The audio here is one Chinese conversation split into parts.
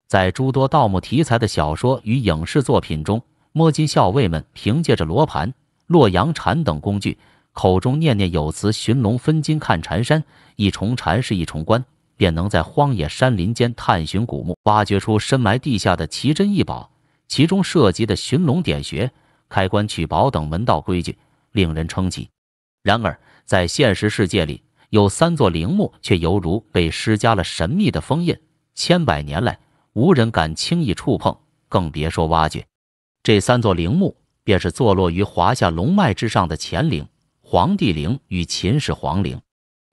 在诸多盗墓题材的小说与影视作品中，摸金校尉们凭借着罗盘、洛阳铲等工具，口中念念有词，寻龙分金看缠山，一重缠是一重关，便能在荒野山林间探寻古墓，挖掘出深埋地下的奇珍异宝。其中涉及的寻龙点穴、开关取宝等门道规矩，令人称奇。然而，在现实世界里，有3座陵墓却犹如被施加了神秘的封印，千百年来无人敢轻易触碰，更别说挖掘。这3座陵墓便是坐落于华夏龙脉之上的乾陵、黄帝陵与秦始皇陵。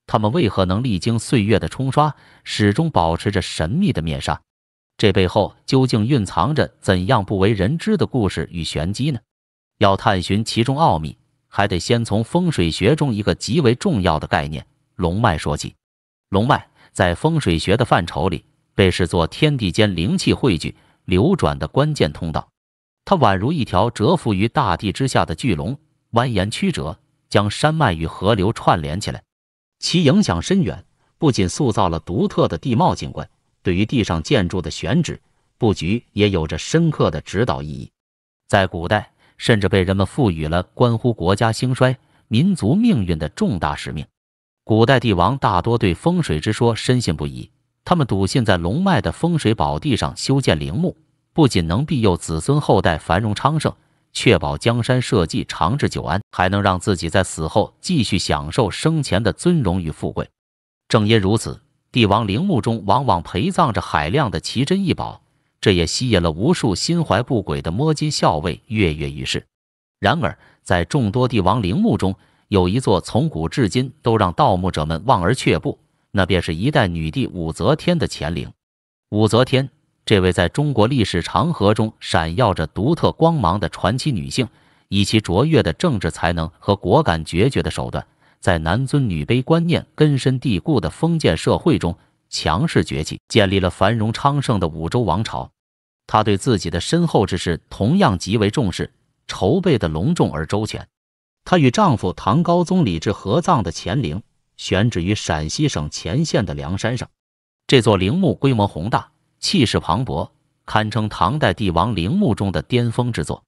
他们为何能历经岁月的冲刷，始终保持着神秘的面纱？这背后究竟蕴藏着怎样不为人知的故事与玄机呢？要探寻其中奥秘，还得先从风水学中一个极为重要的概念——龙脉说起。龙脉在风水学的范畴里，被视作天地间灵气汇聚、流转的关键通道。它宛如一条蛰伏于大地之下的巨龙，蜿蜒曲折，将山脉与河流串联起来。其影响深远，不仅塑造了独特的地貌景观，对于地上建筑的选址、布局也有着深刻的指导意义。在古代，甚至被人们赋予了关乎国家兴衰、民族命运的重大使命。古代帝王大多对风水之说深信不疑，他们笃信在龙脉的风水宝地上修建陵墓，不仅能庇佑子孙后代繁荣昌盛，确保江山社稷长治久安，还能让自己在死后继续享受生前的尊荣与富贵。正因如此，帝王陵墓中往往陪葬着海量的奇珍异宝，这也吸引了无数心怀不轨的摸金校尉跃跃欲试。然而，在众多帝王陵墓中，有一座从古至今都让盗墓者们望而却步，那便是一代女帝武则天的乾陵。武则天，这位在中国历史长河中闪耀着独特光芒的传奇女性，以其卓越的政治才能和果敢决绝的手段，在男尊女卑观念根深蒂固的封建社会中强势崛起，建立了繁荣昌盛的武周王朝。她对自己的身后之事同样极为重视，筹备的隆重而周全。她与丈夫唐高宗李治合葬的乾陵，选址于陕西省乾县的梁山上。这座陵墓规模宏大，气势磅礴，堪称唐代帝王陵墓中的巅峰之作。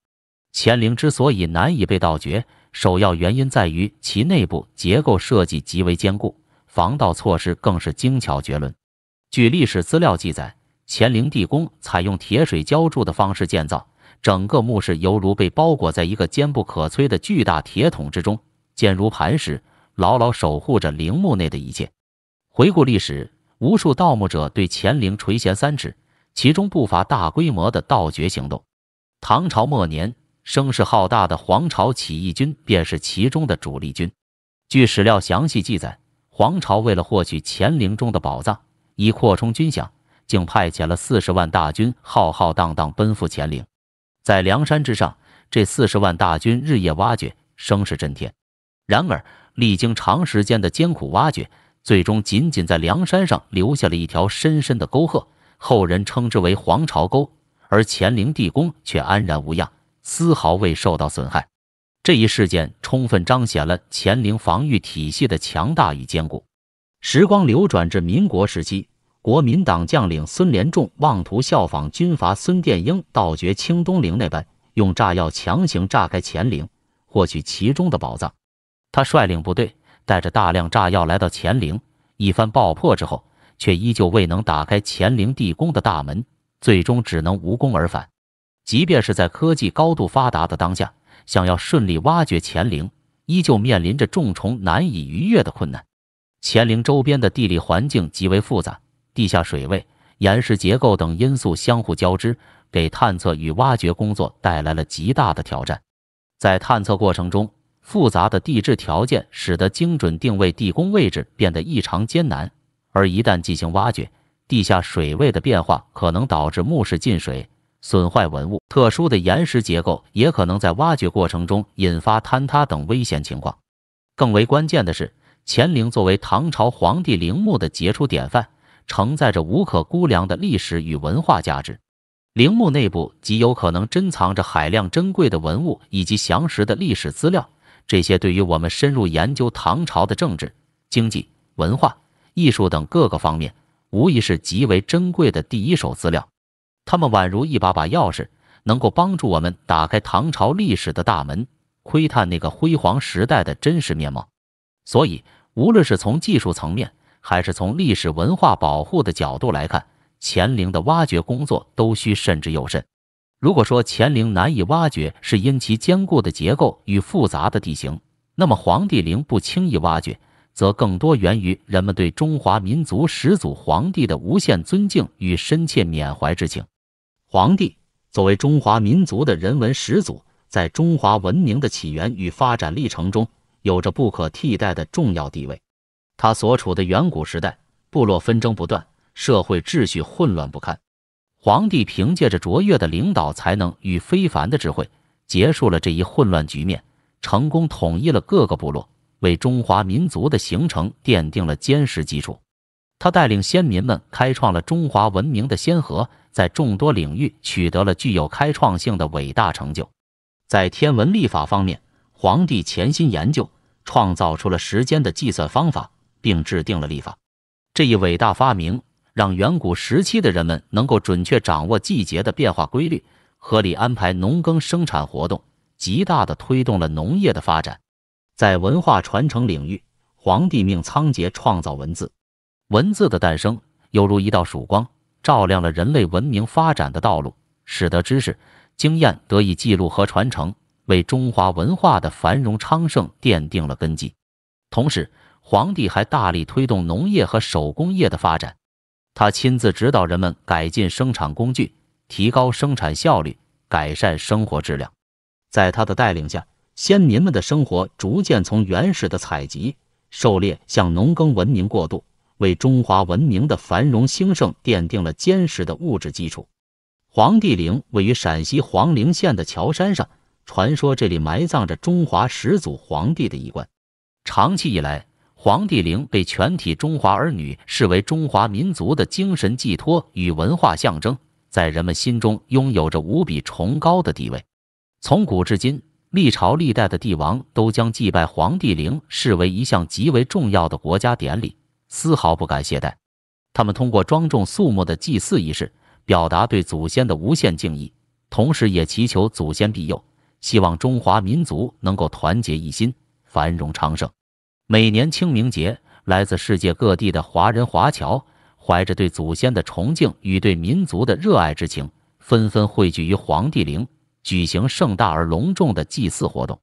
乾陵之所以难以被盗掘，首要原因在于其内部结构设计极为坚固，防盗措施更是精巧绝伦。据历史资料记载，乾陵地宫采用铁水浇筑的方式建造，整个墓室犹如被包裹在一个坚不可摧的巨大铁桶之中，坚如磐石，牢牢守护着陵墓内的一切。回顾历史，无数盗墓者对乾陵垂涎三尺，其中不乏大规模的盗掘行动。唐朝末年，声势浩大的黄巢起义军便是其中的主力军。据史料详细记载，黄巢为了获取乾陵中的宝藏，以扩充军饷，竟派遣了40万大军浩浩荡荡奔赴乾陵。在梁山之上，这40万大军日夜挖掘，声势震天。然而，历经长时间的艰苦挖掘，最终仅仅在梁山上留下了一条深深的沟壑，后人称之为黄巢沟，而乾陵地宫却安然无恙，丝毫未受到损害。这一事件充分彰显了乾陵防御体系的强大与坚固。时光流转至民国时期，国民党将领孙连仲妄图效仿军阀孙殿英盗掘清东陵那般，用炸药强行炸开乾陵，获取其中的宝藏。他率领部队带着大量炸药来到乾陵，一番爆破之后，却依旧未能打开乾陵地宫的大门，最终只能无功而返。即便是在科技高度发达的当下，想要顺利挖掘乾陵，依旧面临着重重难以逾越的困难。乾陵周边的地理环境极为复杂，地下水位、岩石结构等因素相互交织，给探测与挖掘工作带来了极大的挑战。在探测过程中，复杂的地质条件使得精准定位地宫位置变得异常艰难，而一旦进行挖掘，地下水位的变化可能导致墓室进水，损坏文物。特殊的岩石结构也可能在挖掘过程中引发坍塌等危险情况。更为关键的是，乾陵作为唐朝皇帝陵墓的杰出典范，承载着无可估量的历史与文化价值。陵墓内部极有可能珍藏着海量珍贵的文物以及详实的历史资料，这些对于我们深入研究唐朝的政治、经济、文化、艺术等各个方面，无疑是极为珍贵的第一手资料。它们宛如一把把钥匙，能够帮助我们打开唐朝历史的大门，窥探那个辉煌时代的真实面貌。所以，无论是从技术层面，还是从历史文化保护的角度来看，乾陵的挖掘工作都需慎之又慎。如果说乾陵难以挖掘是因其坚固的结构与复杂的地形，那么黄帝陵不轻易挖掘，则更多源于人们对中华民族始祖黄帝的无限尊敬与深切缅怀之情。黄帝作为中华民族的人文始祖，在中华文明的起源与发展历程中有着不可替代的重要地位。他所处的远古时代，部落纷争不断，社会秩序混乱不堪。黄帝凭借着卓越的领导才能与非凡的智慧，结束了这一混乱局面，成功统一了各个部落，为中华民族的形成奠定了坚实基础。他带领先民们开创了中华文明的先河，在众多领域取得了具有开创性的伟大成就。在天文历法方面，黄帝潜心研究，创造出了时间的计算方法，并制定了历法。这一伟大发明让远古时期的人们能够准确掌握季节的变化规律，合理安排农耕生产活动，极大地推动了农业的发展。在文化传承领域，黄帝命仓颉创造文字。文字的诞生犹如一道曙光，照亮了人类文明发展的道路，使得知识、经验得以记录和传承，为中华文化的繁荣昌盛奠定了根基。同时，黄帝还大力推动农业和手工业的发展。他亲自指导人们改进生产工具，提高生产效率，改善生活质量。在他的带领下，先民们的生活逐渐从原始的采集、狩猎向农耕文明过渡，为中华文明的繁荣兴盛奠定了坚实的物质基础。黄帝陵位于陕西黄陵县的乔山上，传说这里埋葬着中华始祖黄帝的衣冠。长期以来，黄帝陵被全体中华儿女视为中华民族的精神寄托与文化象征，在人们心中拥有着无比崇高的地位。从古至今，历朝历代的帝王都将祭拜黄帝陵视为一项极为重要的国家典礼，丝毫不敢懈怠。他们通过庄重肃穆的祭祀仪式，表达对祖先的无限敬意，同时也祈求祖先庇佑，希望中华民族能够团结一心，繁荣昌盛。每年清明节，来自世界各地的华人华侨，怀着对祖先的崇敬与对民族的热爱之情，纷纷汇聚于黄帝陵，举行盛大而隆重的祭祀活动。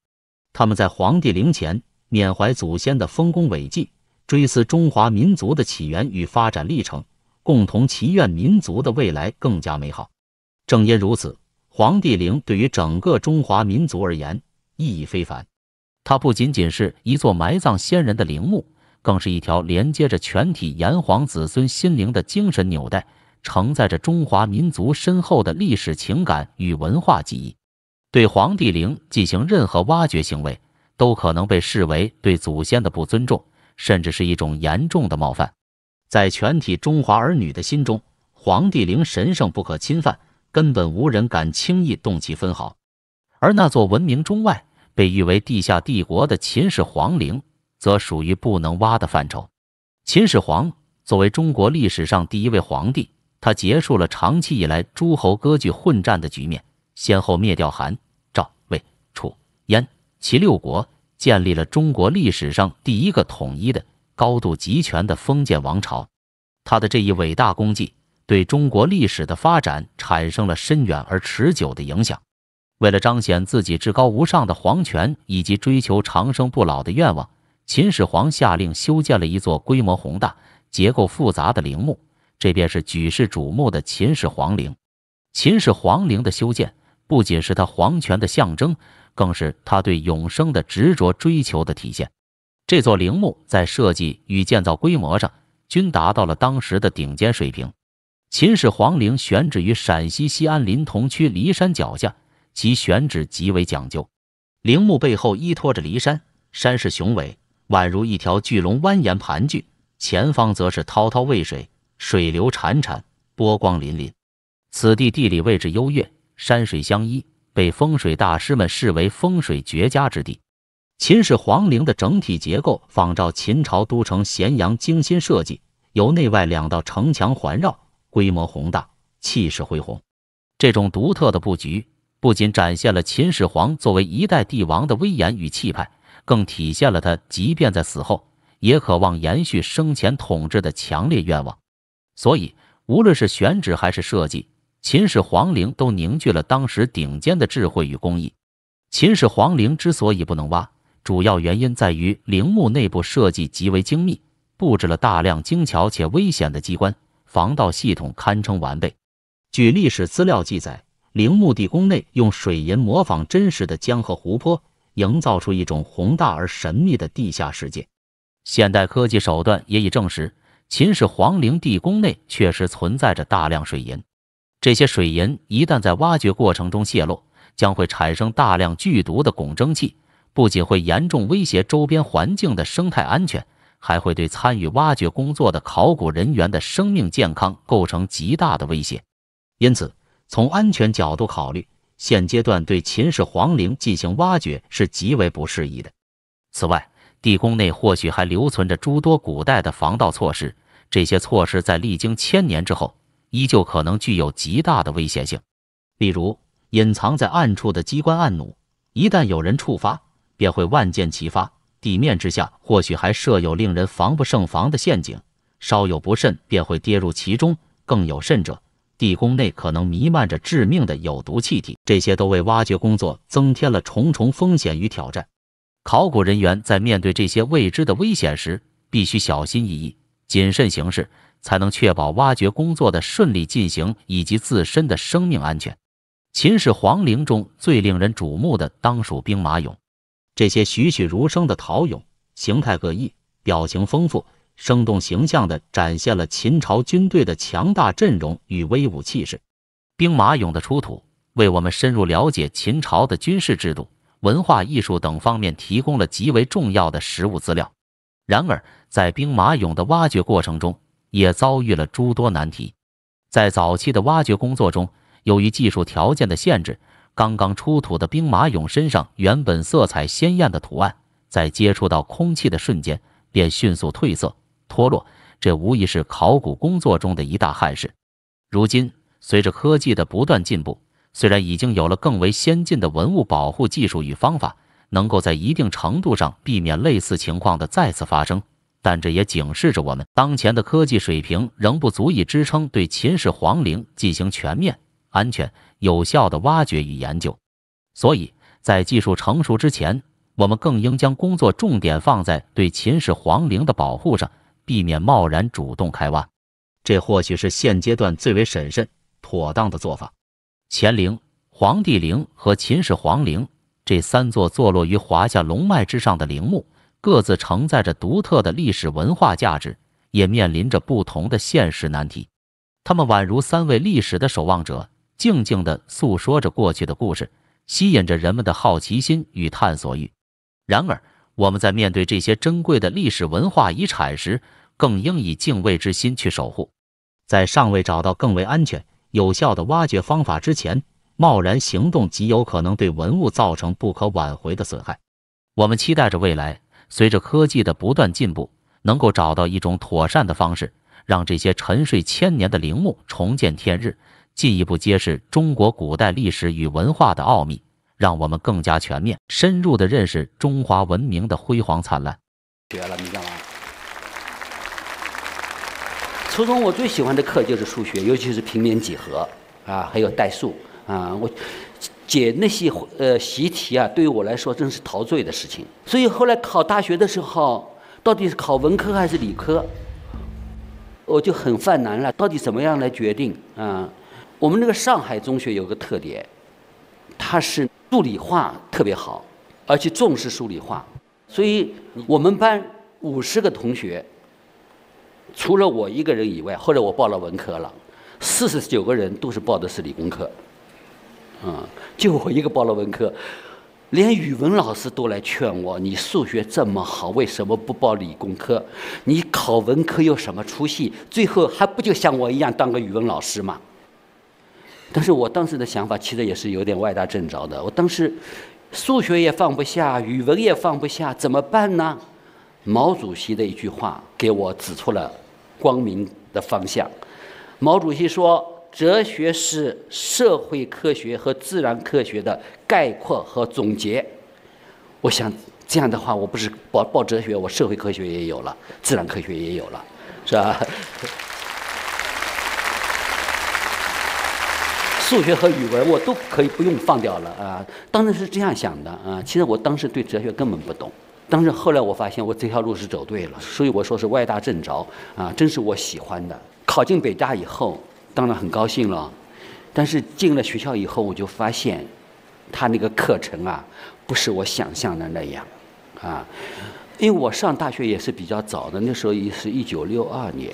他们在黄帝陵前缅怀祖先的丰功伟绩，追思中华民族的起源与发展历程，共同祈愿民族的未来更加美好。正因如此，黄帝陵对于整个中华民族而言意义非凡。它不仅仅是一座埋葬先人的陵墓，更是一条连接着全体炎黄子孙心灵的精神纽带，承载着中华民族深厚的历史情感与文化记忆。对黄帝陵进行任何挖掘行为，都可能被视为对祖先的不尊重，甚至是一种严重的冒犯。在全体中华儿女的心中，黄帝陵神圣不可侵犯，根本无人敢轻易动其分毫。而那座闻名中外，被誉为地下帝国的秦始皇陵，则属于不能挖的范畴。秦始皇作为中国历史上第一位皇帝，他结束了长期以来诸侯割据混战的局面，先后灭掉韩、赵、魏、楚、燕、齐六国，建立了中国历史上第一个统一的、高度集权的封建王朝。他的这一伟大功绩，对中国历史的发展产生了深远而持久的影响。为了彰显自己至高无上的皇权以及追求长生不老的愿望，秦始皇下令修建了一座规模宏大、结构复杂的陵墓，这便是举世瞩目的秦始皇陵。秦始皇陵的修建不仅是他皇权的象征，更是他对永生的执着追求的体现。这座陵墓在设计与建造规模上均达到了当时的顶尖水平。秦始皇陵选址于陕西西安临潼区骊山脚下，其选址极为讲究。陵墓背后依托着骊山，山势雄伟，宛如一条巨龙蜿蜒盘踞，前方则是滔滔渭水，水流潺潺，波光粼粼。此地地理位置优越，山水相依，被风水大师们视为风水绝佳之地。秦始皇陵的整体结构仿照秦朝都城咸阳精心设计，由内外两道城墙环绕，规模宏大，气势恢宏。这种独特的布局不仅展现了秦始皇作为一代帝王的威严与气派，更体现了他即便在死后也渴望延续生前统治的强烈愿望。所以，无论是选址还是设计，秦始皇陵都凝聚了当时顶尖的智慧与工艺。秦始皇陵之所以不能挖，主要原因在于陵墓内部设计极为精密，布置了大量精巧且危险的机关，防盗系统堪称完备。据历史资料记载，陵墓地宫内用水银模仿真实的江河湖泊，营造出一种宏大而神秘的地下世界。现代科技手段也已证实，秦始皇陵地宫内确实存在着大量水银。这些水银一旦在挖掘过程中泄露，将会产生大量剧毒的汞蒸气，不仅会严重威胁周边环境的生态安全，还会对参与挖掘工作的考古人员的生命健康构成极大的威胁。因此，从安全角度考虑，现阶段对秦始皇陵进行挖掘是极为不适宜的。此外，地宫内或许还留存着诸多古代的防盗措施，这些措施在历经千年之后，依旧可能具有极大的危险性。例如，隐藏在暗处的机关暗弩，一旦有人触发，便会万箭齐发。地面之下或许还设有令人防不胜防的陷阱，稍有不慎便会跌入其中。更有甚者，地宫内可能弥漫着致命的有毒气体，这些都为挖掘工作增添了重重风险与挑战。考古人员在面对这些未知的危险时，必须小心翼翼、谨慎行事，才能确保挖掘工作的顺利进行以及自身的生命安全。秦始皇陵中最令人瞩目的当属兵马俑，这些栩栩如生的陶俑，形态各异，表情丰富，生动形象地展现了秦朝军队的强大阵容与威武气势。兵马俑的出土，为我们深入了解秦朝的军事制度、文化艺术等方面提供了极为重要的实物资料。然而，在兵马俑的挖掘过程中，也遭遇了诸多难题。在早期的挖掘工作中，由于技术条件的限制，刚刚出土的兵马俑身上原本色彩鲜艳的图案，在接触到空气的瞬间便迅速褪色脱落，这无疑是考古工作中的一大憾事。如今，随着科技的不断进步，虽然已经有了更为先进的文物保护技术与方法，能够在一定程度上避免类似情况的再次发生，但这也警示着我们，当前的科技水平仍不足以支撑对秦始皇陵进行全面、安全、有效的挖掘与研究。所以，在技术成熟之前，我们更应将工作重点放在对秦始皇陵的保护上，避免贸然主动开挖。这或许是现阶段最为审慎、妥当的做法。乾陵、黄帝陵和秦始皇陵这三座坐落于华夏龙脉之上的陵墓，各自承载着独特的历史文化价值，也面临着不同的现实难题。他们宛如三位历史的守望者，静静地诉说着过去的故事，吸引着人们的好奇心与探索欲。然而，我们在面对这些珍贵的历史文化遗产时，更应以敬畏之心去守护。在尚未找到更为安全、有效的挖掘方法之前，贸然行动极有可能对文物造成不可挽回的损害。我们期待着未来，随着科技的不断进步，能够找到一种妥善的方式，让这些沉睡千年的陵墓重见天日，进一步揭示中国古代历史与文化的奥秘，让我们更加全面、深入地认识中华文明的辉煌灿烂。学了，你知道吗？初中我最喜欢的课就是数学，尤其是平面几何啊，还有代数啊。我解那些习题啊，对于我来说真是陶醉的事情。所以后来考大学的时候，到底是考文科还是理科，我就很犯难了。到底怎么样来决定啊？我们那个上海中学有个特点，它是数理化特别好，而且重视数理化。所以我们班50个同学，除了我一个人以外，后来我报了文科了，49个人都是报的是理工科，就我一个报了文科。连语文老师都来劝我，你数学这么好，为什么不报理工科？你考文科有什么出息？最后还不就像我一样当个语文老师吗？但是我当时的想法其实也是有点歪打正着的。我当时数学也放不下，语文也放不下，怎么办呢？毛主席的一句话给我指出了光明的方向。毛主席说，哲学是社会科学和自然科学的概括和总结。我想这样的话，我不是报哲学，我社会科学也有了，自然科学也有了，是吧？数学和语文我都可以不用放掉了啊！当时是这样想的啊。其实我当时对哲学根本不懂，但是后来我发现我这条路是走对了，所以我说是歪打正着啊，真是我喜欢的。考进北大以后，当然很高兴了，但是进了学校以后，我就发现，他那个课程啊，不是我想象的那样。因为我上大学也是比较早的，那时候也是1962年，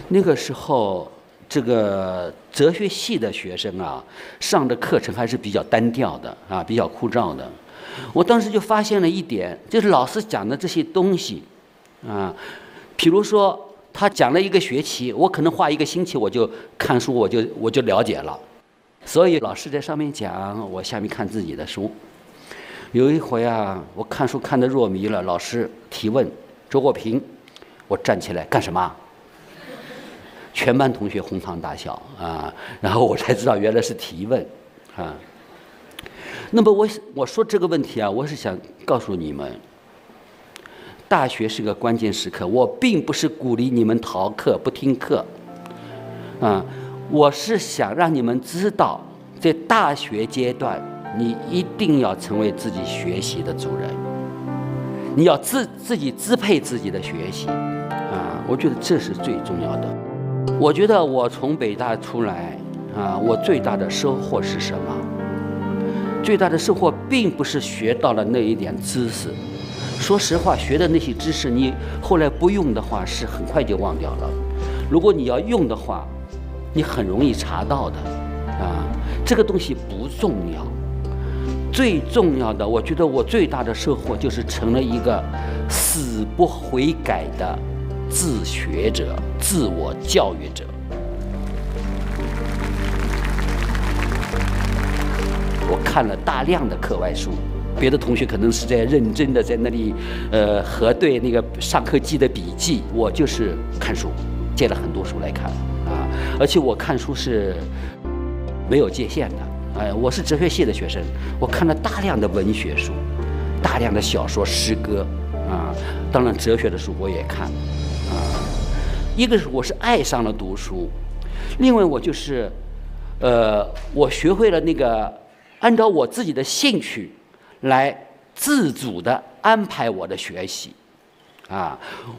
那个时候这个哲学系的学生啊，上的课程还是比较单调的比较枯燥的。我当时就发现了一点，就是老师讲的这些东西，比如说他讲了一个学期，我可能花1个星期我就看书，我就了解了。所以老师在上面讲，我下面看自己的书。有一回啊，我看书看得入迷了，老师提问周国平，我站起来干什么？全班同学哄堂大笑然后我才知道原来是提问那么我说这个问题啊，我是想告诉你们，大学是个关键时刻，我并不是鼓励你们逃课不听课我是想让你们知道，在大学阶段你一定要成为自己学习的主人，你要自己支配自己的学习我觉得这是最重要的。我觉得我从北大出来我最大的收获是什么？最大的收获并不是学到了那一点知识，说实话，学的那些知识你后来不用的话是很快就忘掉了，如果你要用的话，你很容易查到的这个东西不重要。最重要的，我觉得我最大的收获就是成了一个死不悔改的自学者、自我教育者。我看了大量的课外书，别的同学可能是在认真的在那里核对那个上课记的笔记，我就是看书，借了很多书来看而且我看书是没有界限的。我是哲学系的学生，我看了大量的文学书，大量的小说、诗歌当然哲学的书我也看一个是我是爱上了读书，另外我就是我学会了那个按照我自己的兴趣来自主的安排我的学习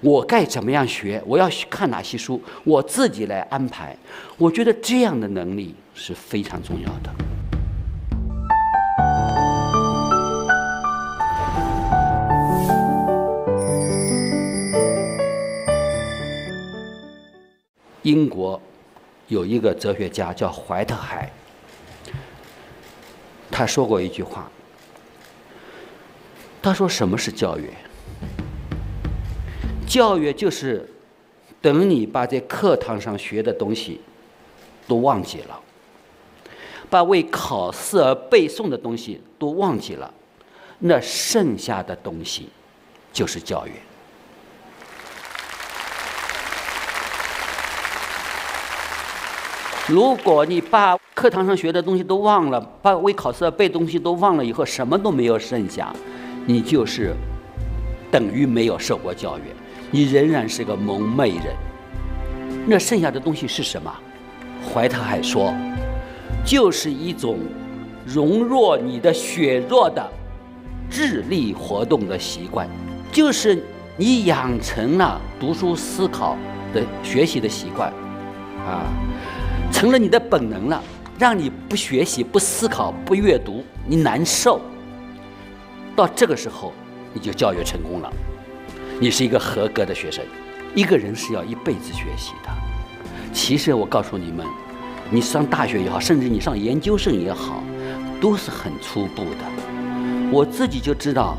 我该怎么样学，我要看哪些书，我自己来安排。我觉得这样的能力是非常重要的。英国有一个哲学家叫怀特海，他说过一句话，他说什么是教育？教育就是等你把在课堂上学的东西都忘记了，把为考试而背诵的东西都忘记了，那剩下的东西就是教育。如果你把课堂上学的东西都忘了，把为考试而背东西都忘了以后，什么都没有剩下，你就是等于没有受过教育，你仍然是个蒙昧人。那剩下的东西是什么？怀特海说，就是一种融入你的血肉的智力活动的习惯，就是你养成了读书思考的学习的习惯成了你的本能了，让你不学习、不思考、不阅读，你难受。到这个时候，你就教育成功了，你是一个合格的学生。一个人是要一辈子学习的。其实我告诉你们，你上大学也好，甚至你上研究生也好，都是很初步的。我自己就知道，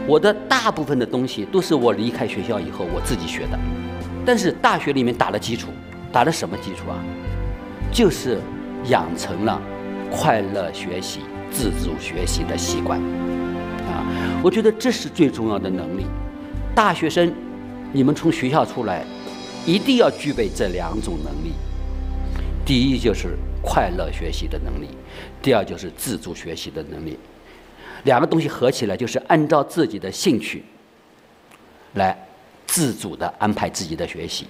我的大部分的东西都是我离开学校以后我自己学的。但是大学里面打了基础，打了什么基础啊？就是养成了快乐学习、自主学习的习惯我觉得这是最重要的能力。大学生，你们从学校出来，一定要具备这2种能力。第一就是快乐学习的能力，第二就是自主学习的能力。两个东西合起来，就是按照自己的兴趣来自主地安排自己的学习。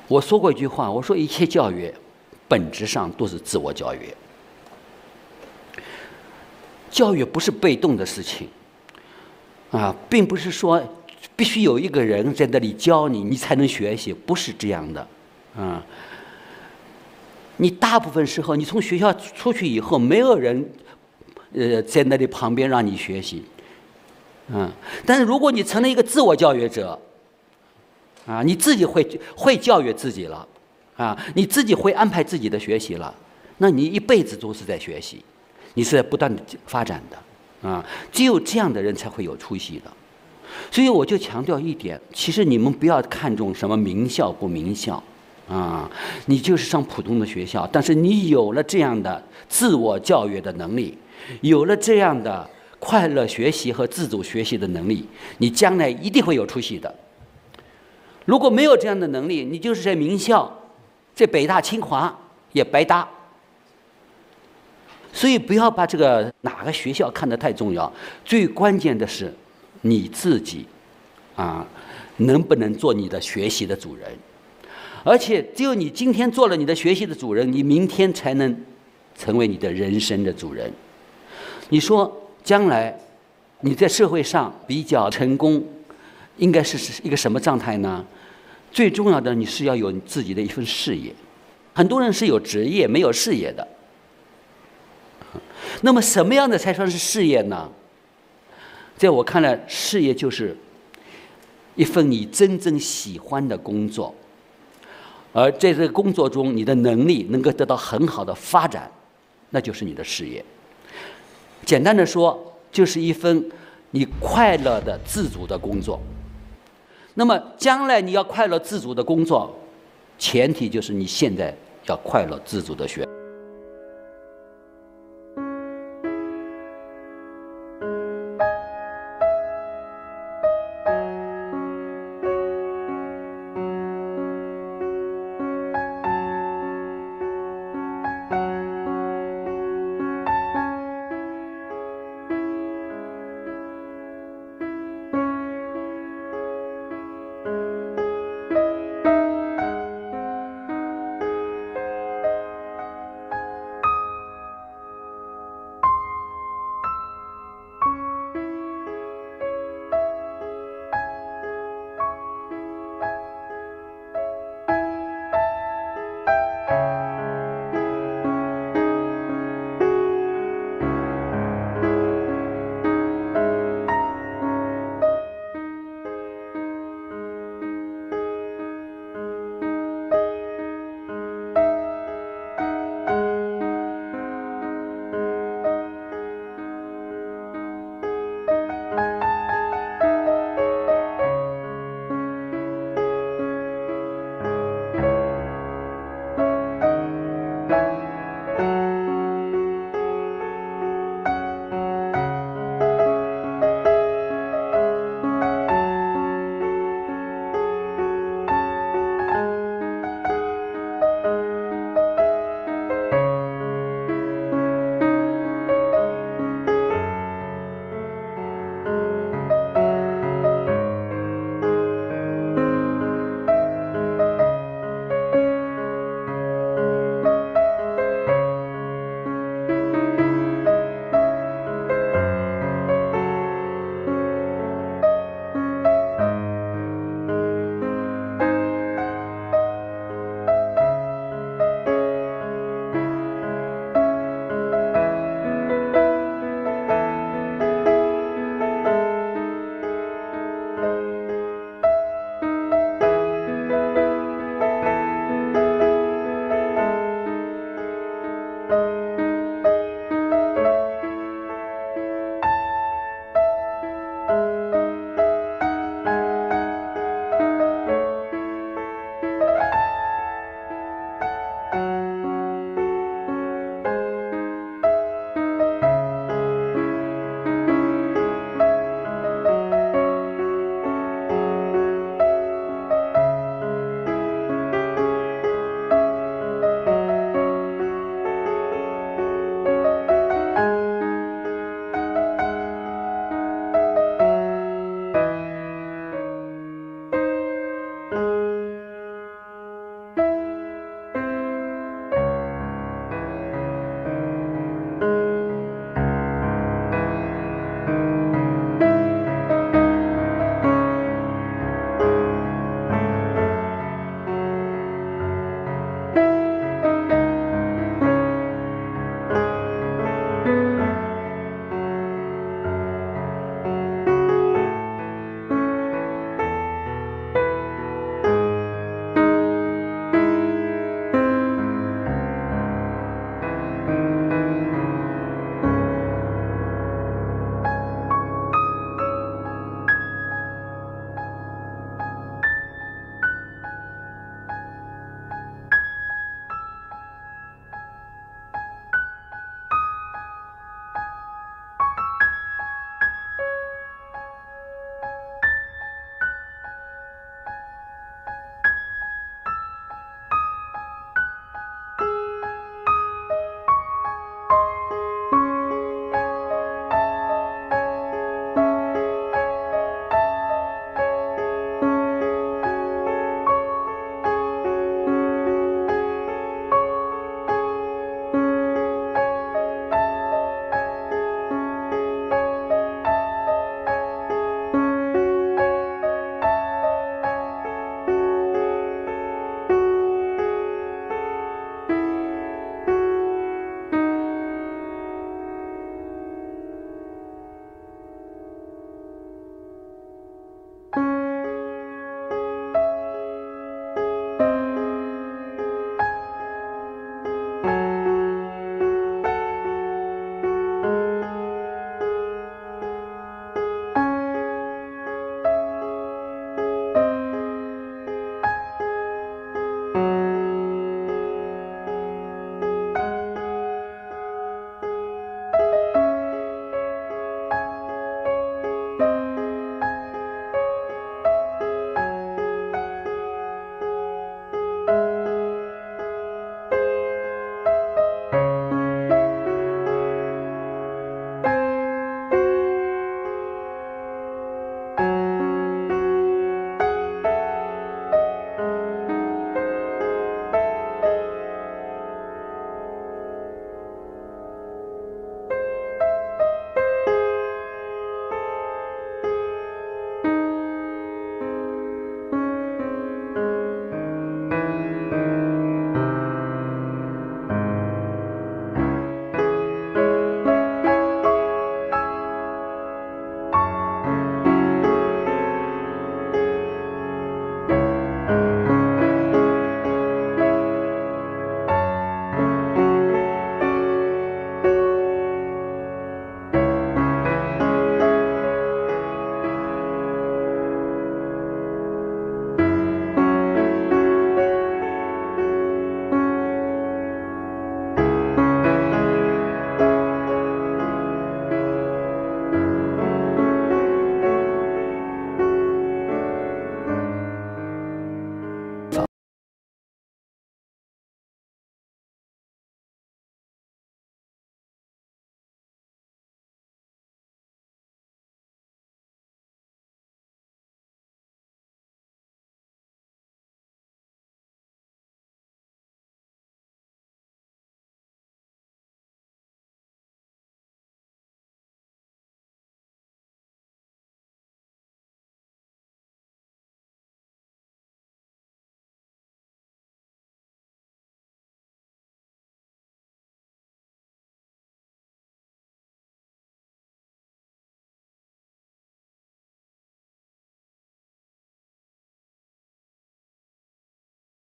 我说过一句话，我说一切教育本质上都是自我教育。教育不是被动的事情啊，并不是说必须有一个人在那里教你，你才能学习，不是这样的啊。你大部分时候，你从学校出去以后，没有人在那里旁边让你学习，但是如果你成了一个自我教育者，啊，你自己会教育自己了，啊，你自己会安排自己的学习了，那你一辈子都是在学习，你是在不断的发展的，啊，只有这样的人才会有出息的。所以我就强调一点，其实你们不要看重什么名校不名校，啊，你就是上普通的学校，但是你有了这样的自我教育的能力，有了这样的快乐学习和自主学习的能力，你将来一定会有出息的。如果没有这样的能力，你就是在名校，在北大清华也白搭。所以不要把这个哪个学校看得太重要，最关键的是你自己啊，能不能做你的学习的主人。而且只有你今天做了你的学习的主人，你明天才能成为你的人生的主人。你说将来你在社会上比较成功，应该是一个什么状态呢？最重要的，你是要有你自己的一份事业。很多人是有职业没有事业的。那么什么样的才算是事业呢？在我看来，事业就是一份你真正喜欢的工作，而在这个工作中，你的能力能够得到很好的发展，那就是你的事业。简单的说，就是一份你快乐的自主的工作。那么将来你要快乐自主的工作，前提就是你现在要快乐自主的学。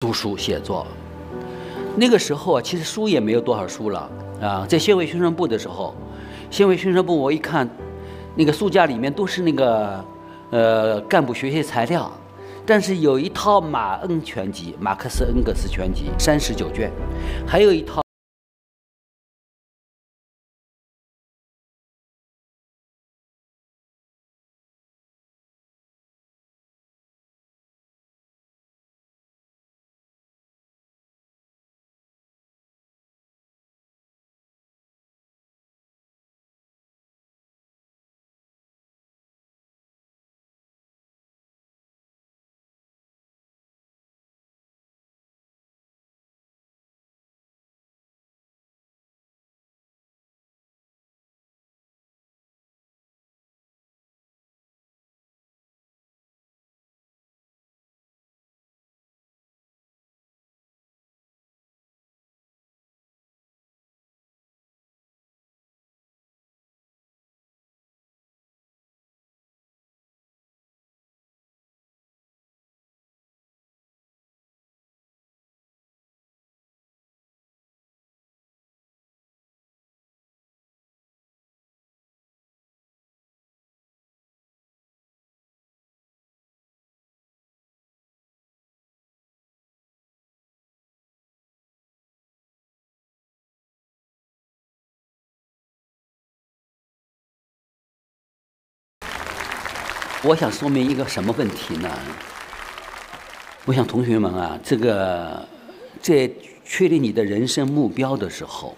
读书写作。那个时候啊，其实书也没有多少书了啊。在县委宣传部的时候，县委宣传部我一看，那个书架里面都是那个干部学习材料，但是有一套马恩全集，马克思恩格斯全集39卷，还有一套。我想说明一个什么问题呢？我想同学们啊，在确定你的人生目标的时候，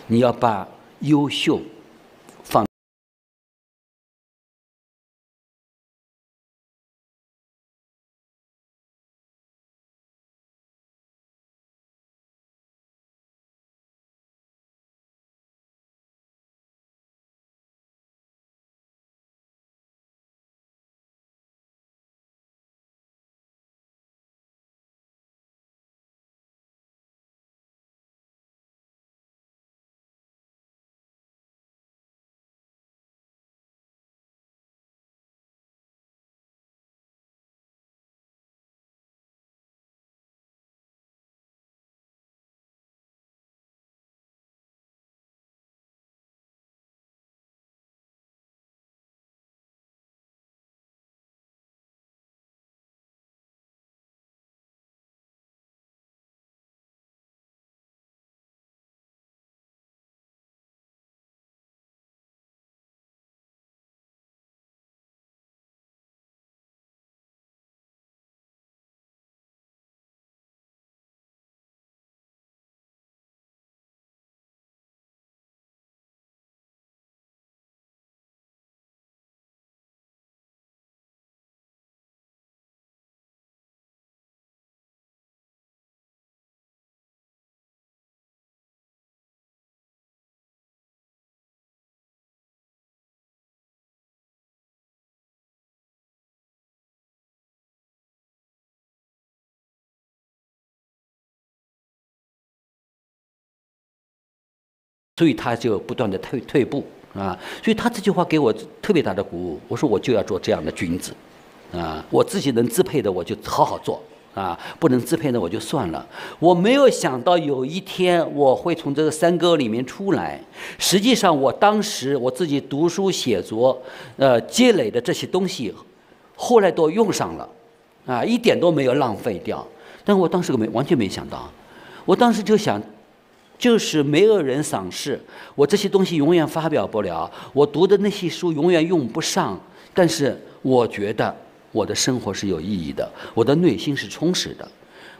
你要把优秀放。所以他就不断的退步啊，所以他这句话给我特别大的鼓舞。我说我就要做这样的君子，啊，我自己能支配的我就好好做啊，不能支配的我就算了。我没有想到有一天我会从这个山沟里面出来。实际上，我当时我自己读书写作，积累的这些东西，后来都用上了，啊，一点都没有浪费掉。但我当时完全没想到，我当时就想。就是没有人赏识我，这些东西永远发表不了，我读的那些书永远用不上。但是我觉得我的生活是有意义的，我的内心是充实的，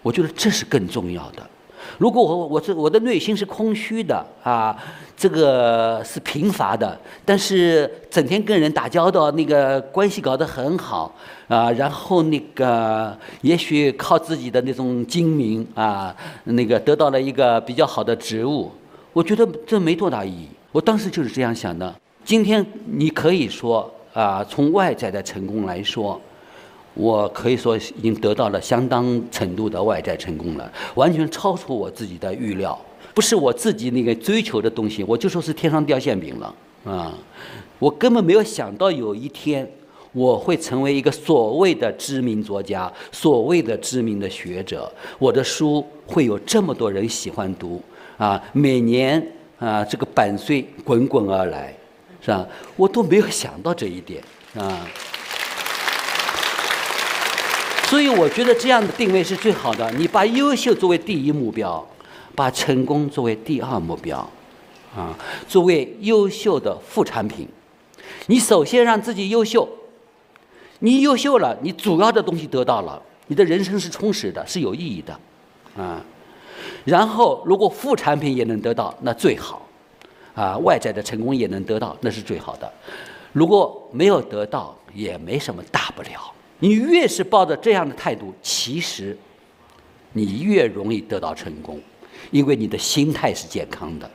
我觉得这是更重要的。如果我的内心是空虚的啊，这个是贫乏的，但是整天跟人打交道，那个关系搞得很好啊，然后那个也许靠自己的那种精明啊，那个得到了一个比较好的职务，我觉得这没多大意义。我当时就是这样想的。今天你可以说啊，从外在的成功来说，我可以说已经得到了相当程度的外在成功了，完全超出我自己的预料，不是我自己那个追求的东西，我就说是天上掉馅饼了啊！我根本没有想到有一天我会成为一个所谓的知名作家，所谓的知名的学者，我的书会有这么多人喜欢读啊，每年啊这个版税滚滚而来，是吧？我都没有想到这一点啊。所以我觉得这样的定位是最好的。你把优秀作为第一目标，把成功作为第二目标，啊，作为优秀的副产品。你首先让自己优秀，你优秀了，你主要的东西得到了，你的人生是充实的，是有意义的，啊。然后如果副产品也能得到，那最好，啊，外在的成功也能得到，那是最好的。如果没有得到，也没什么大不了。你越是抱着这样的态度，其实你越容易得到成功，因为你的心态是健康的。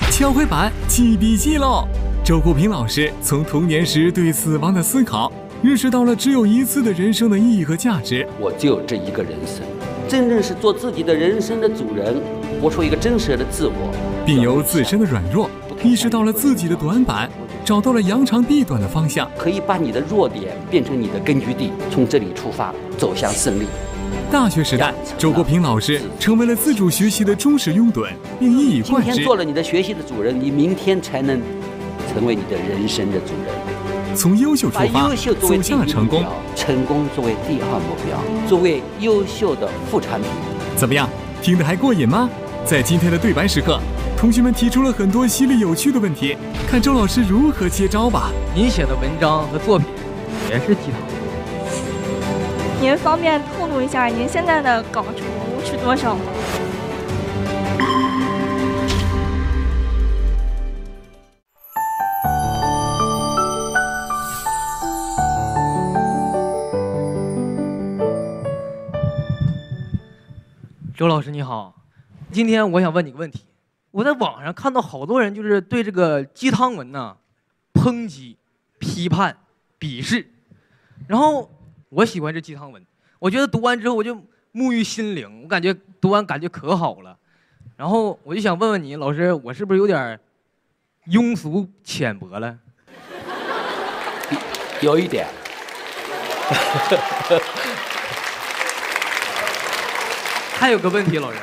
敲黑板记笔记喽！周国平老师从童年时对死亡的思考，认识到了只有一次的人生的意义和价值。我只有这一个人生，真正是做自己的人生的主人，活出一个真实的自我，并由自身的软弱意识到了自己的短板，找到了扬长避短的方向。可以把你的弱点变成你的根据地，从这里出发走向胜利。大学时代，周国平老师成为了自主学习的忠实拥趸，并一以贯之。今天做了你的学习的主人，你明天才能成为你的人生的主人。从优秀出发，走向了成功。成功作为第二目标，作为优秀的副产品。怎么样，听得还过瘾吗？在今天的对白时刻，同学们提出了很多犀利有趣的问题，看周老师如何接招吧。您写的文章和作品也是鸡汤。您方便透露一下您现在的稿酬是多少吗？周老师你好，今天我想问你个问题。我在网上看到好多人就是对这个鸡汤文呢抨击、批判、鄙视，然后我喜欢这鸡汤文，我觉得读完之后我就沐浴心灵，我感觉读完感觉可好了。然后我就想问问你，老师，我是不是有点庸俗浅薄了？有一点。还有个问题，老师，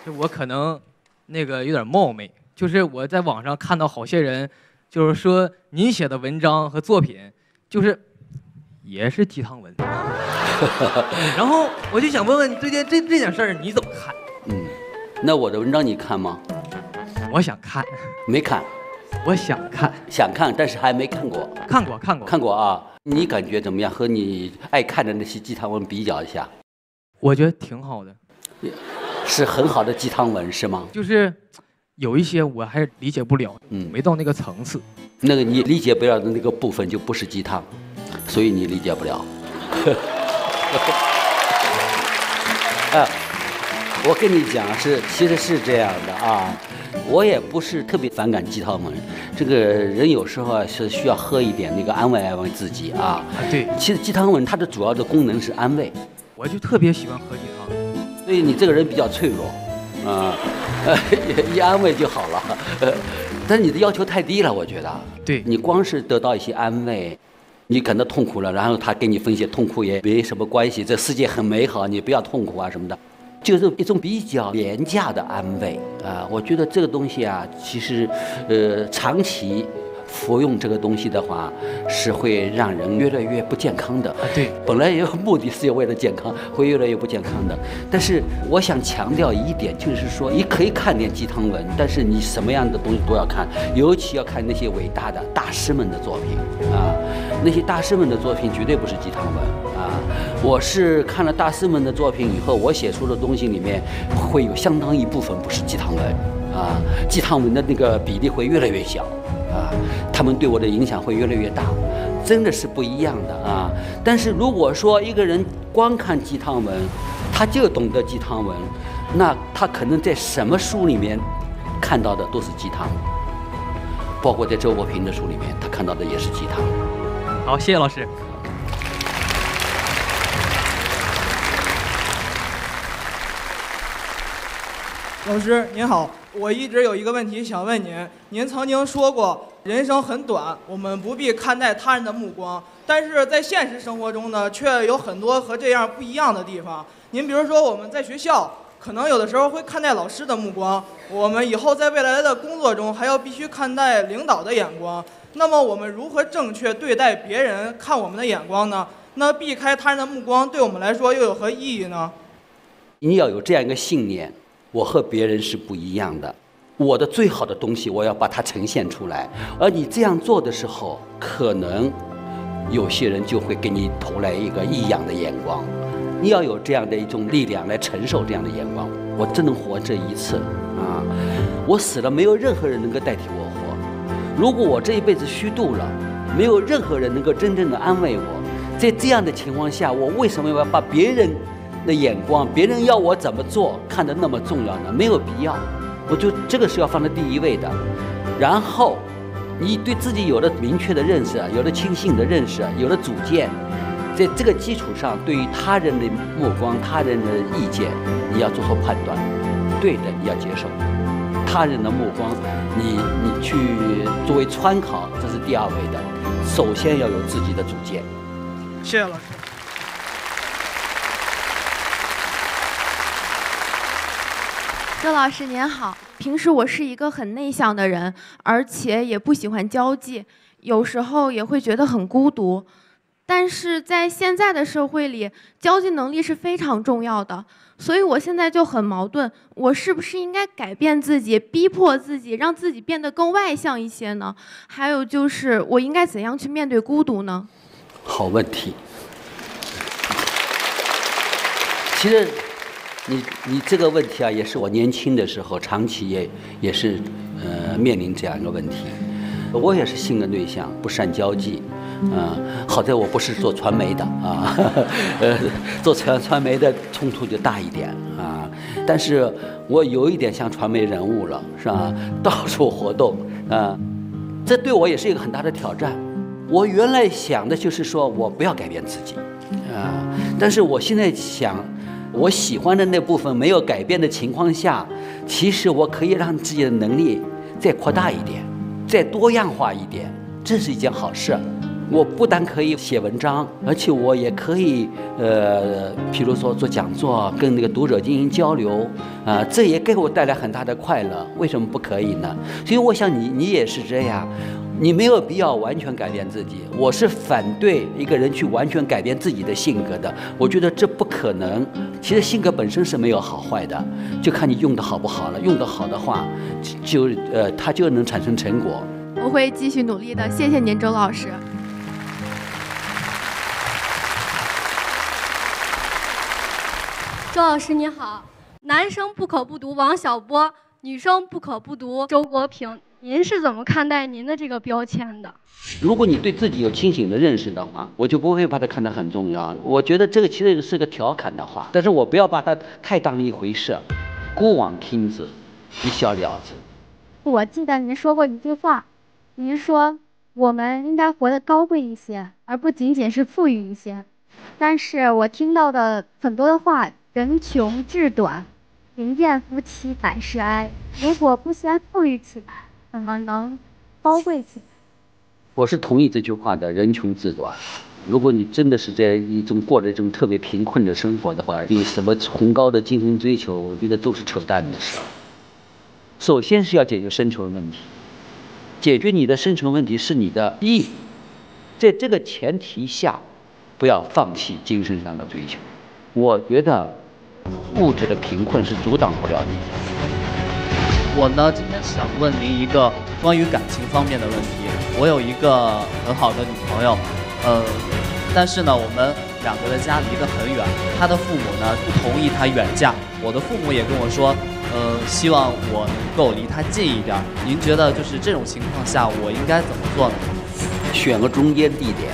就我可能那个有点冒昧，就是我在网上看到好些人，就是说您写的文章和作品，就是也是鸡汤文。然后我就想问问你，最近这件事儿你怎么看？那我的文章你看吗？我想看。没看。我想看。想看，但是还没看过。看过啊！你感觉怎么样？和你爱看的那些鸡汤文比较一下。我觉得挺好的。是很好的鸡汤文是吗？就是有一些我还是理解不了，没到那个层次。那个你理解不了的那个部分就不是鸡汤，所以你理解不了。我跟你讲其实是这样的啊，我也不是特别反感鸡汤文。这个人有时候啊是需要喝一点那个安慰自己啊。对，其实鸡汤文它的主要的功能是安慰。我就特别喜欢喝鸡汤。所以你这个人比较脆弱，啊，一安慰就好了。但是你的要求太低了，我觉得。对，你光是得到一些安慰，你感到痛苦了，然后他给你分析痛苦也没什么关系，这世界很美好，你不要痛苦啊什么的，就是一种比较廉价的安慰啊。我觉得这个东西啊，其实长期服用这个东西的话，是会让人越来越不健康的。对，本来有目的是为了健康，会越来越不健康的。但是我想强调一点，就是说，你可以看点鸡汤文，但是你什么样的东西都要看，尤其要看那些伟大的大师们的作品啊。那些大师们的作品绝对不是鸡汤文啊。我是看了大师们的作品以后，我写出的东西里面会有相当一部分不是鸡汤文啊，鸡汤文的那个比例会越来越小。啊，他们对我的影响会越来越大，真的是不一样的啊。但是如果说一个人光看鸡汤文，他就懂得鸡汤文，那他可能在什么书里面看到的都是鸡汤，包括在周国平的书里面，他看到的也是鸡汤。好，谢谢老师。老师您好，我一直有一个问题想问您，您曾经说过人生很短，我们不必看待他人的目光，但是在现实生活中呢，却有很多和这样不一样的地方。您比如说我们在学校，可能有的时候会看待老师的目光，我们以后在未来的工作中还要必须看待领导的眼光。那么我们如何正确对待别人看我们的眼光呢？那避开他人的目光对我们来说又有何意义呢？你要有这样一个信念，我和别人是不一样的，我的最好的东西我要把它呈现出来。而你这样做的时候，可能有些人就会给你投来一个异样的眼光。你要有这样的一种力量来承受这样的眼光。我只能活这一次啊！我死了，没有任何人能够代替我活。如果我这一辈子虚度了，没有任何人能够真正的安慰我。在这样的情况下，我为什么要把别人的眼光、别人要我怎么做看得那么重要呢？没有必要。我就这个是要放在第一位的。然后，你对自己有了明确的认识，有了清醒的认识，有了主见，在这个基础上，对于他人的目光、他人的意见，你要做出判断。对的，你要接受。他人的目光，你去作为参考，这是第二位的。首先要有自己的主见。谢谢老师。周老师您好，平时我是一个很内向的人，而且也不喜欢交际，有时候也会觉得很孤独。但是在现在的社会里，交际能力是非常重要的，所以我现在就很矛盾，我是不是应该改变自己，逼迫自己，让自己变得更外向一些呢？还有就是我应该怎样去面对孤独呢？好问题。其实你这个问题啊，也是我年轻的时候长期也是面临这样一个问题。我也是性格内向，不善交际，好在我不是做传媒的啊，做传媒的冲突就大一点啊。但是我有一点像传媒人物了，是吧？到处活动啊，这对我也是一个很大的挑战。我原来想的就是说我不要改变自己啊，但是我现在想，我喜欢的那部分没有改变的情况下，其实我可以让自己的能力再扩大一点，再多样化一点，这是一件好事。我不但可以写文章，而且我也可以譬如说做讲座，跟那个读者进行交流啊，这也给我带来很大的快乐。为什么不可以呢？所以我想你也是这样。你没有必要完全改变自己，我是反对一个人去完全改变自己的性格的。我觉得这不可能。其实性格本身是没有好坏的，就看你用的好不好了。用得好的话，它就能产生成果。我会继续努力的，谢谢您，周老师。周老师你好，男生不可不读王小波，女生不可不读周国平。您是怎么看待您的这个标签的？如果你对自己有清醒的认识的话，我就不会把它看得很重要。我觉得这个其实是个调侃的话，但是我不要把它太当一回事。孤往听之，一笑了之。我记得您说过一句话，您说我们应该活得高贵一些，而不仅仅是富裕一些。但是我听到的很多的话，人穷志短，贫贱夫妻百事哀。如果不先富裕起来，怎么能高贵起来？我是同意这句话的，人穷志短。如果你真的是在过着一种特别贫困的生活的话，你什么崇高的精神追求，我觉得都是扯淡的事。首先是要解决生存问题，解决你的生存问题是你的义务，在这个前提下，不要放弃精神上的追求。我觉得物质的贫困是阻挡不了你的。我呢，今天想问您一个关于感情方面的问题。我有一个很好的女朋友，但是呢，我们两个的家离得很远，她的父母呢不同意她远嫁，我的父母也跟我说，希望我能够离她近一点。您觉得就是这种情况下，我应该怎么做呢？选个中间地点。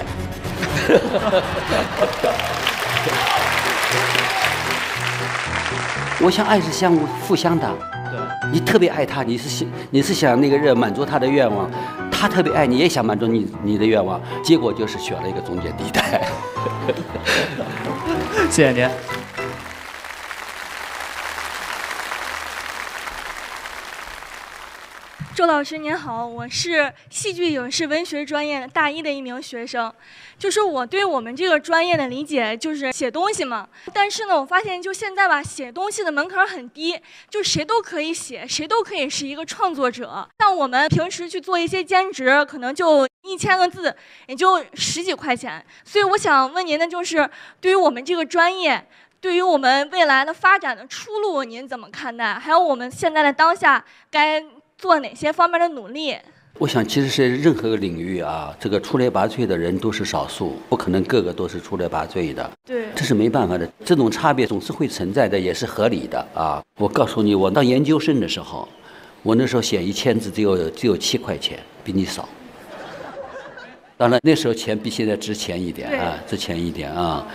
我想爱是相互相的。你特别爱他，你是想那个人满足他的愿望，他特别爱你，也想满足你的愿望，结果就是选了一个中间地带。谢谢您。周老师您好，我是戏剧影视文学专业大一的一名学生。就是我对我们这个专业的理解就是写东西嘛，但是呢，我发现就现在吧，写东西的门槛很低，就谁都可以写，谁都可以是一个创作者。像我们平时去做一些兼职，可能就1000个字，也就10几块钱。所以我想问您的就是，对于我们这个专业，对于我们未来的发展的出路，您怎么看待？还有我们现在的当下该做哪些方面的努力？我想，其实是任何个领域啊，这个出类拔萃的人都是少数，不可能个个都是出类拔萃的。对，这是没办法的，这种差别总是会存在的，也是合理的啊。我告诉你，我当研究生的时候，我那时候写1000字只有7块钱，比你少。当然那时候钱比现在值钱一点啊，值钱一点啊。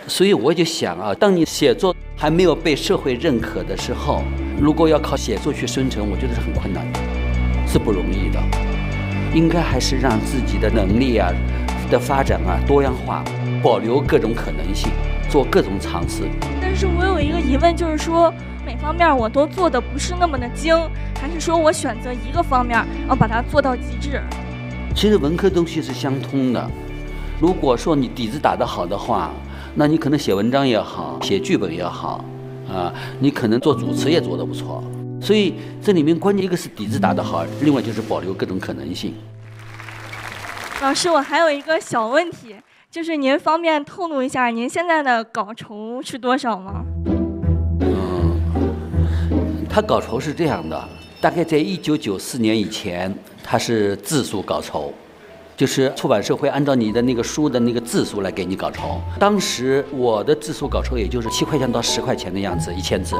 所以我就想啊，当你写作还没有被社会认可的时候，如果要靠写作去生存，我觉得是很困难的，是不容易的。应该还是让自己的能力啊的发展啊多样化，保留各种可能性，做各种尝试。但是我有一个疑问，就是说每方面我都做的不是那么的精，还是说我选择一个方面，把它做到极致？其实文科东西是相通的。如果说你底子打得好的话，那你可能写文章也好，写剧本也好，你可能做主持也做得不错。所以这里面关键一个是底子打得好，另外就是保留各种可能性。老师，我还有一个小问题，就是您方便透露一下您现在的稿酬是多少吗？他稿酬是这样的，大概在1994年以前，他是字数稿酬。就是出版社会按照你的那个书的那个字数来给你稿酬。当时我的字数稿酬也就是7块钱到10块钱的样子，1000字。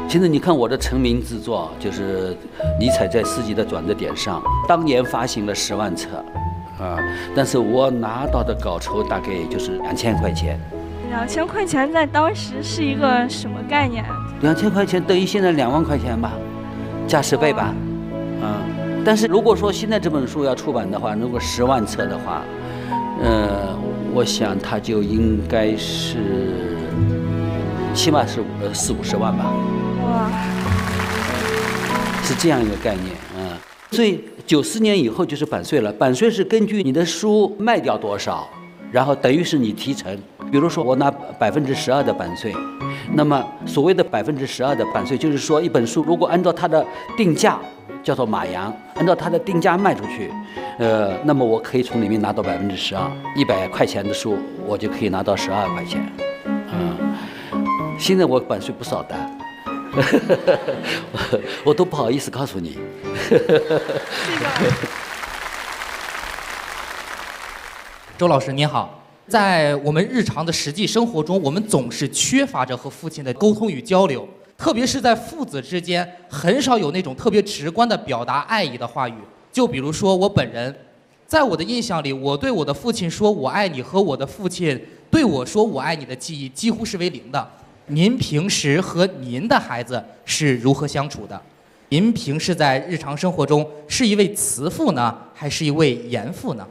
现在你看我的成名之作，就是《尼采在世纪的转折点上》，当年发行了10万册，但是我拿到的稿酬大概也就是2000块钱。2000块钱在当时是一个什么概念？2000块钱等于现在2万块钱吧，加10倍吧，但是如果说现在这本书要出版的话，如果10万册的话，我想它就应该是起码是40-50万吧。哇，是这样一个概念啊。所以94年以后就是版税了，版税是根据你的书卖掉多少，然后等于是你提成。比如说我拿12%的版税，那么所谓的12%的版税，就是说一本书如果按照它的定价。叫做马洋，按照它的定价卖出去，那么我可以从里面拿到12%，100块钱的书我就可以拿到12块钱，现在我版税不少的，我都不好意思告诉你。周老师您好，在我们日常的实际生活中，我们总是缺乏着和父亲的沟通与交流。特别是在父子之间，很少有那种特别直观的表达爱意的话语。就比如说我本人，在我的印象里，我对我的父亲说我爱你和我的父亲对我说我爱你的记忆几乎是为0的。您平时和您的孩子是如何相处的？您平时在日常生活中是一位慈父呢，还是一位严父呢？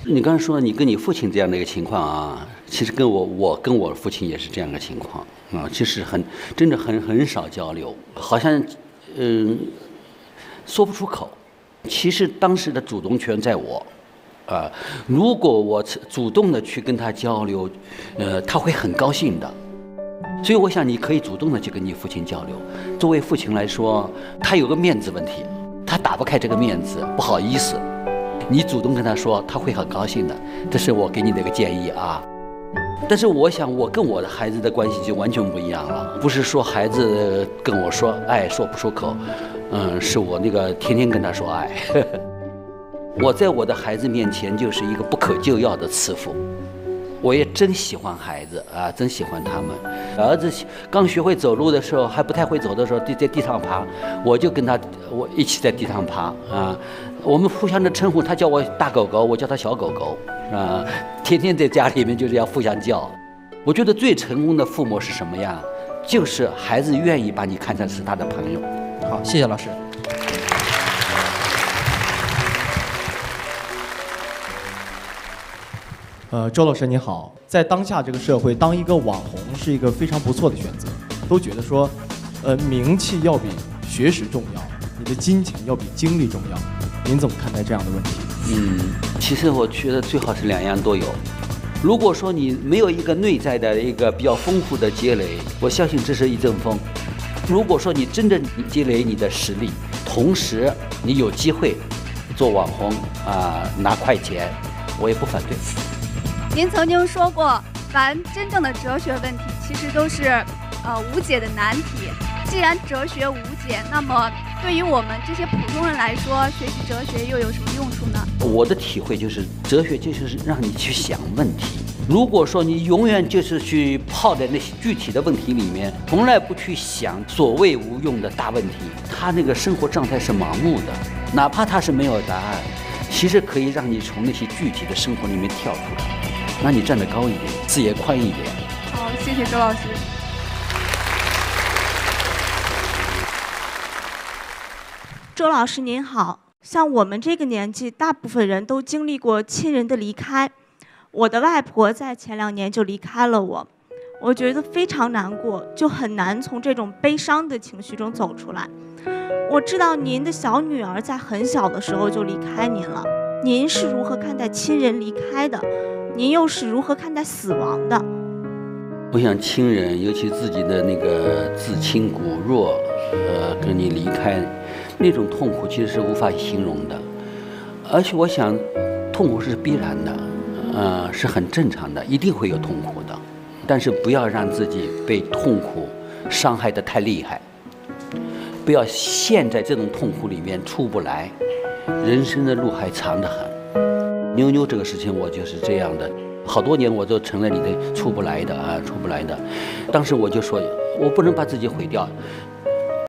你刚才说你跟你父亲这样的一个情况啊，其实我跟我父亲也是这样的情况啊，其实真的很少交流，好像说不出口。其实当时的主动权在我，如果我主动的去跟他交流，他会很高兴的。所以我想你可以主动的去跟你父亲交流。作为父亲来说，他有个面子问题，他打不开这个面子，不好意思。你主动跟他说，他会很高兴的，这是我给你的一个建议啊。但是我想，我跟我的孩子的关系就完全不一样了，不是说孩子跟我说爱说不出口，是我那个天天跟他说爱。我在我的孩子面前就是一个不可救药的慈父。我也真喜欢孩子啊，真喜欢他们。儿子刚学会走路的时候，还不太会走的时候，在地上爬，我就跟他我一起在地上爬啊。我们互相的称呼，他叫我大狗狗，我叫他小狗狗啊。天天在家里面就是要互相叫。我觉得最成功的父母是什么样？就是孩子愿意把你看成是他的朋友。好，谢谢老师。周老师你好，在当下这个社会，当一个网红是一个非常不错的选择，都觉得说，名气要比学识重要。你的金钱要比精力重要。您怎么看待这样的问题？其实我觉得最好是2样都有。如果说你没有一个内在的一个比较丰富的积累，我相信这是一阵风。如果说你真正积累你的实力，同时你有机会做网红拿快钱，我也不反对。您曾经说过，凡真正的哲学问题，其实都是无解的难题。既然哲学无解，那么对于我们这些普通人来说，学习哲学又有什么用处呢？我的体会就是，哲学就是让你去想问题。如果说你永远就是去泡在那些具体的问题里面，从来不去想所谓无用的大问题，他那个生活状态是盲目的。哪怕他是没有答案，其实可以让你从那些具体的生活里面跳出来，让你站得高一点，视野宽一点。好，谢谢周老师。周老师您好，像我们这个年纪，大部分人都经历过亲人的离开。我的外婆在前2年就离开了我，我觉得非常难过，就很难从这种悲伤的情绪中走出来。我知道您的小女儿在很小的时候就离开您了，您是如何看待亲人离开的？您又是如何看待死亡的？我想亲人，尤其自己的那个至亲骨肉，跟你离开，那种痛苦其实是无法形容的。而且我想，痛苦是必然的，是很正常的，一定会有痛苦的。但是不要让自己被痛苦伤害得太厉害，不要陷在这种痛苦里面出不来。人生的路还长得很。妞妞这个事情，我就是这样的。好多年我都成了你的出不来的。当时我就说，我不能把自己毁掉，